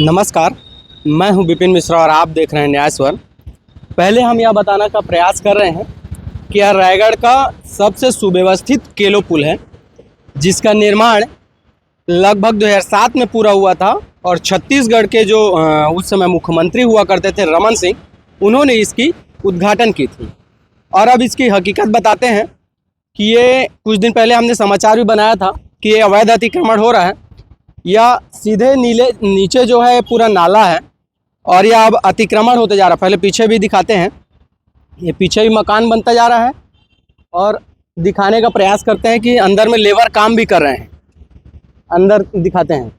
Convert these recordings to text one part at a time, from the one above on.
नमस्कार, मैं हूं विपिन मिश्रा और आप देख रहे हैं न्याय स्वर। पहले हम यह बताने का प्रयास कर रहे हैं कि यह रायगढ़ का सबसे सुव्यवस्थित केलो पुल है, जिसका निर्माण लगभग 2007 में पूरा हुआ था और छत्तीसगढ़ के जो उस समय मुख्यमंत्री हुआ करते थे रमन सिंह, उन्होंने इसकी उद्घाटन की थी। और अब इसकी हकीकत बताते हैं कि ये कुछ दिन पहले हमने समाचार भी बनाया था कि ये अवैध अतिक्रमण हो रहा है। या सीधे नीचे जो है पूरा नाला है और यह अब अतिक्रमण होते जा रहा है। पहले पीछे भी दिखाते हैं, ये पीछे भी मकान बनता जा रहा है और दिखाने का प्रयास करते हैं कि अंदर में लेबर काम भी कर रहे हैं। अंदर दिखाते हैं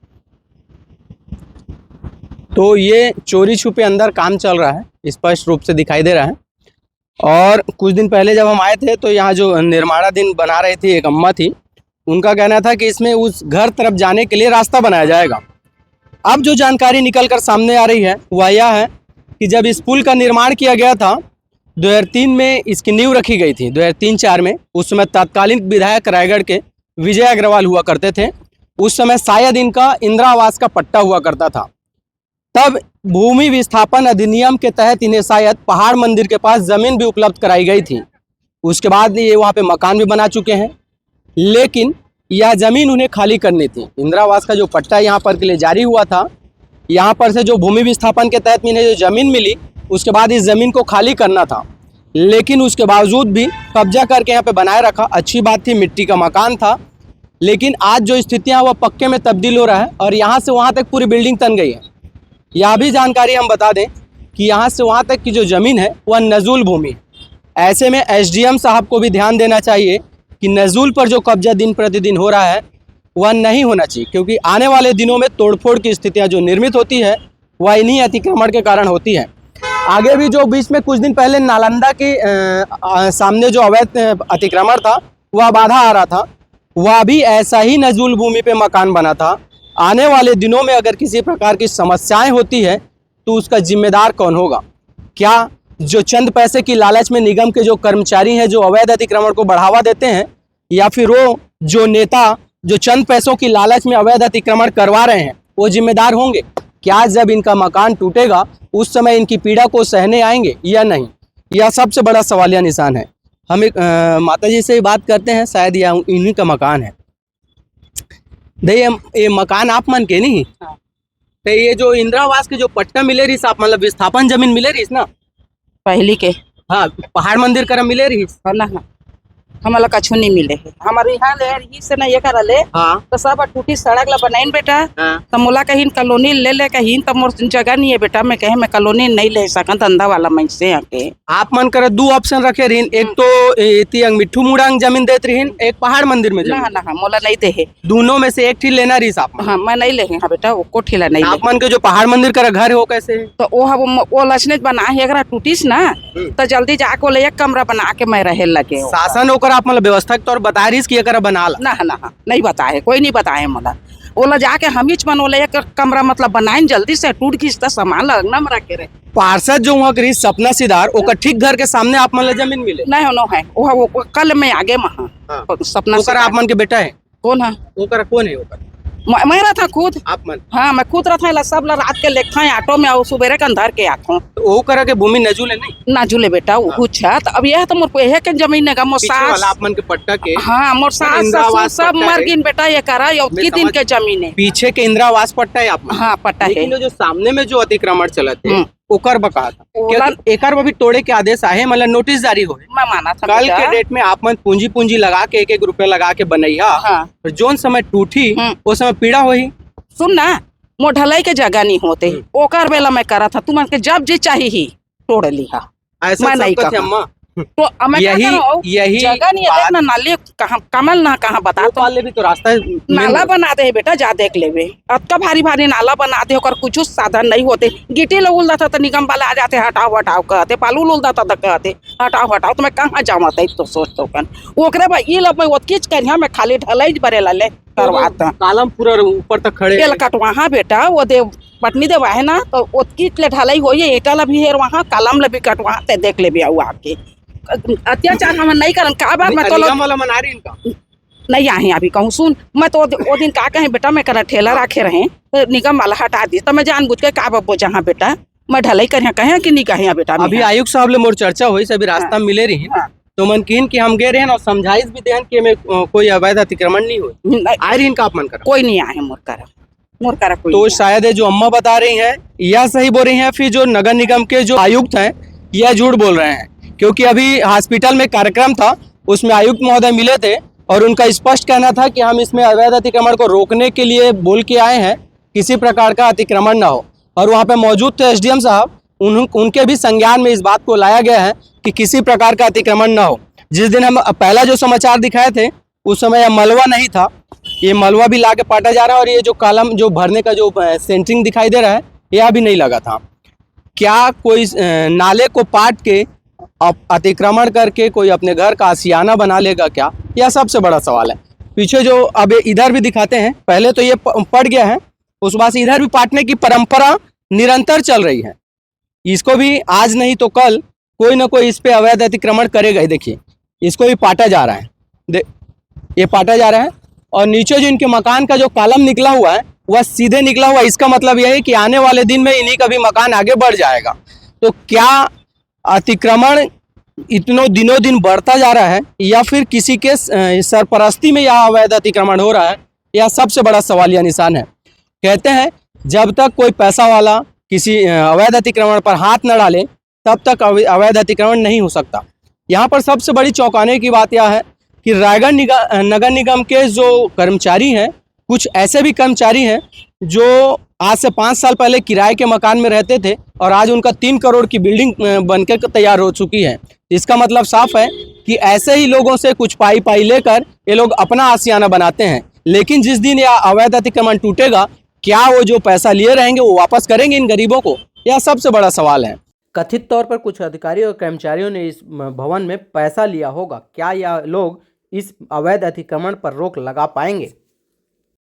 तो ये चोरी छुपे अंदर काम चल रहा है, स्पष्ट रूप से दिखाई दे रहा है। और कुछ दिन पहले जब हम आए थे तो यहाँ जो निर्माणाधीन बना रही थी एक अम्मा थी, उनका कहना था कि इसमें उस घर तरफ जाने के लिए रास्ता बनाया जाएगा। अब जो जानकारी निकल कर सामने आ रही है वह यह है कि जब इस पुल का निर्माण किया गया था 2003 में, इसकी नींव रखी गई थी 2003-04 में। उस समय तत्कालीन विधायक रायगढ़ के विजय अग्रवाल हुआ करते थे। उस समय शायद इनका इंदिरा आवास का पट्टा हुआ करता था। तब भूमि विस्थापन अधिनियम के तहत इन्हें शायद पहाड़ मंदिर के पास ज़मीन भी उपलब्ध कराई गई थी। उसके बाद ये वहाँ पे मकान भी बना चुके हैं, लेकिन यह ज़मीन उन्हें खाली करनी थी। इंदिरा आवास का जो पट्टा यहाँ पर के लिए जारी हुआ था, यहाँ पर से जो भूमि विस्थापन के तहत इन्हें जो ज़मीन मिली, उसके बाद इस ज़मीन को खाली करना था। लेकिन उसके बावजूद भी कब्जा करके यहाँ पे बनाए रखा। अच्छी बात थी, मिट्टी का मकान था, लेकिन आज जो स्थितियाँ वह पक्के में तब्दील हो रहा है और यहाँ से वहाँ तक पूरी बिल्डिंग तन गई है। यह भी जानकारी हम बता दें कि यहाँ से वहाँ तक की जो ज़मीन है वह नजूल भूमि है। ऐसे में एसडीएम साहब को भी ध्यान देना चाहिए कि नजूल पर जो कब्जा दिन प्रतिदिन हो रहा है वह नहीं होना चाहिए, क्योंकि आने वाले दिनों में तोड़फोड़ की स्थितियाँ जो निर्मित होती है वह इन्हीं अतिक्रमण के कारण होती है। आगे भी जो बीच में कुछ दिन पहले नालंदा के सामने जो अवैध अतिक्रमण था वह बाधा आ रहा था, वह भी ऐसा ही नजूल भूमि पे मकान बना था। आने वाले दिनों में अगर किसी प्रकार की समस्याएं होती है तो उसका जिम्मेदार कौन होगा? क्या जो चंद पैसे की लालच में निगम के जो कर्मचारी हैं जो अवैध अतिक्रमण को बढ़ावा देते हैं, या फिर वो जो नेता जो चंद पैसों की लालच में अवैध अतिक्रमण करवा रहे हैं वो जिम्मेदार होंगे? क्या जब इनका मकान टूटेगा उस समय इनकी पीड़ा को सहने आएंगे या नहीं? यह सबसे बड़ा सवालिया निशान है। हम एक माता जी से बात करते हैं, शायद यह इन्हीं का मकान है। ये मकान आप मन के नहीं? हाँ। तो ये जो इंदिरा आवास के जो पट्टा मिले रही आप मतलब विस्थापन जमीन मिले रही ना पहली के? हाँ, पहाड़ मंदिर कर मिले रही ना हमारा कछु नहीं मिले है। हमारे यहाँ ले रही से ना ये कर ले। हाँ। तो सब टूटी सड़क ला बनाइन बेटा। हाँ। तो मोला कहीं कॉलोनी ले कहीं तो मोर जगह नहीं है बेटा, मैं कहे मैं कॉलोनी नहीं ले सकत अंधा वाला मैं से आके। आप मन कर दो ऑप्शन रखे रहीन, एक तो इतियंग मिट्ठू मुड़ांग जमीन देत रहीन, एक पहाड़ मंदिर में जमीन। ना मोला नहीं दे है, दोनों में से एक ठीक लेना रही आप? हाँ मैं नहीं ले हाँ बेटा, वो को ठीला नहीं। आप मन के जो पहाड़ मंदिर का घर हो कैसे? तो वो लक्षण बना है, अगर टूटीस ना तो जल्दी जाके ले एक कमरा बना के मैं रहे लगे। शासन होकर आप मतलब व्यवस्था के तौर बता रही कि अगर बना ला? ना नहीं बताए, कोई नहीं बताए मला। ओला जाके हम ही बनोले एक कमरा मतलब बनाइन जल्दी से, टूट गई तो सामान लगना में रखे रहे। पार्षद जो वहाँ करी सपना सिदार ओकर ठीक घर के सामने आप मन जमीन मिले? नहीं नो है वो कल में आगे महा। हाँ। सपना ओकर आप मन के बेटा है? कौन है ओकर कौन है ओकर? मैं रहा था खुद। आप मन? हाँ मैं खुद रहा था, सब रात के लेखा है ऑटो में और सुबेरे के अंदर के आखो। तो वो करा के भूमि नजूल है नहीं? नाजुले बेटा वो कुछ है। तो अब यह तो मोर पे है के जमीन है मोर सास आप मन के पट्टा के? हाँ मोर सास ससुर सब मर गिन बेटा, ये करा ये की दिन के जमीन है। पीछे के इंदिरा आवास पट्टा है आप? हाँ पट्टा है। जो सामने में जो अतिक्रमण चला थे ओकर बका था, एकर भी तोड़े के आदेश आए, मतलब नोटिस जारी हो? मैं माना था कल के डेट में आप मन पूंजी लगा के 1-1 रुपया लगा के बनैया। हाँ। जोन समय टूटी उस समय पीड़ा हुई। सुन ना, मोर ढलाई के जगह नहीं होते, ओकर बेला मैं करा था, तुम के जब जी चाहिए ही तोड़ लिहा। ऐसा मैं नहीं सब अम्मा तो यही जगह नहीं है ना, नाली कहाँ कमल ना कहाँ बता तो भी तो रास्ता नाला बना दे बेटा, जा देख लेवे। अब का भारी नाला बना दे, और कुछ साधन नहीं होते। गिट्टी लोग था तो निगम वाला आ जाते हटाओ कहते, बालू लोग था तो कहते हटाओ तो मैं कहाँ जाऊँ तो सोचते कन ओकरे भाई ये लब ओतकीच कर मैं खाली ढलाई बरे ले करवाता कालम पूरा ऊपर तक खड़े कटवा बेटा। वो दे पटनी देवा है ना तो ओतकीच ले ढलाई हो, ईटा ला भी है वहाँ, कालम ला भी कटवा देख ले आके। अत्याचार हम नहीं करन का बात मैं तो वाला मना रही इनका नहीं आई अभी कहूँ सुन मैं तो वो दिन का कहें बेटा मैं करा ठेला रखे रहे तो निगम वाला हटा दी तो मैं जानबूझ के का बब्बो जहाँ बेटा मैं ढलाई कर कहें कि नहीं कहें बेटा अभी आयुक्त साहब ले मोर चर्चा हुई सभी रास्ता में मिले रही हाँ। तो मन कीन कि हम गए रहे और समझाइश भी देहन कि में कोई अवैध अतिक्रमण नहीं हुई आए रही का आप मन करा कोई नहीं आए मोर करा कोई तो नहीं शायद ये जो अम्मा बता रही हैं यह सही बोल रही हैं, फिर जो नगर निगम के जो आयुक्त हैं यह झूठ बोल रहे हैं, क्योंकि अभी हॉस्पिटल में कार्यक्रम था उसमें आयुक्त महोदय मिले थे और उनका स्पष्ट कहना था कि हम इसमें अवैध अतिक्रमण को रोकने के लिए बोल के आए हैं, किसी प्रकार का अतिक्रमण ना हो। और वहाँ पे मौजूद थे एसडीएम साहब, उनके भी संज्ञान में इस बात को लाया गया है कि किसी प्रकार का अतिक्रमण ना हो। जिस दिन हम पहला जो समाचार दिखाए थे उस समय यह मलबा नहीं था, ये मलबा भी ला के पाटा जा रहा है और ये जो कॉलम जो भरने का जो सेंटरिंग दिखाई दे रहा है यह भी नहीं लगा था। क्या कोई नाले को पाट के अतिक्रमण करके कोई अपने घर का आशियाना बना लेगा क्या? यह सबसे बड़ा सवाल है। पीछे जो अब इधर भी दिखाते हैं, पहले तो ये पड़ गया है, उस बाद से इधर भी पाटने की परंपरा निरंतर चल रही है। इसको भी आज नहीं तो कल कोई ना कोई इस पे अवैध अतिक्रमण करेगा ही। देखिए इसको भी पाटा जा रहा है, ये पाटा जा रहा है और नीचे जो इनके मकान का जो कॉलम निकला हुआ है वह सीधे निकला हुआ है। इसका मतलब यह है कि आने वाले दिन में इन्हीं का भी मकान आगे बढ़ जाएगा। तो क्या अतिक्रमण इतनों दिनों दिन बढ़ता जा रहा है या फिर किसी के सरपरस्ती में यह अवैध अतिक्रमण हो रहा है? यह सबसे बड़ा सवालिया निशान है। कहते हैं जब तक कोई पैसा वाला किसी अवैध अतिक्रमण पर हाथ न डाले तब तक अवैध अतिक्रमण नहीं हो सकता। यहाँ पर सबसे बड़ी चौंकाने की बात यह है कि रायगढ़ नगर निगम के जो कर्मचारी हैं, कुछ ऐसे भी कर्मचारी हैं जो आज से 5 साल पहले किराए के मकान में रहते थे और आज उनका 3 करोड़ की बिल्डिंग बनकर तैयार हो चुकी है। इसका मतलब साफ है कि ऐसे ही लोगों से कुछ पाई लेकर ये लोग अपना आशियाना बनाते हैं। लेकिन जिस दिन यह अवैध अतिक्रमण टूटेगा, क्या वो जो पैसा लिए रहेंगे वो वापस करेंगे इन गरीबों को? यह सबसे बड़ा सवाल है। कथित तौर पर कुछ अधिकारियों और कर्मचारियों ने इस भवन में पैसा लिया होगा। क्या यह लोग इस अवैध अतिक्रमण पर रोक लगा पाएंगे?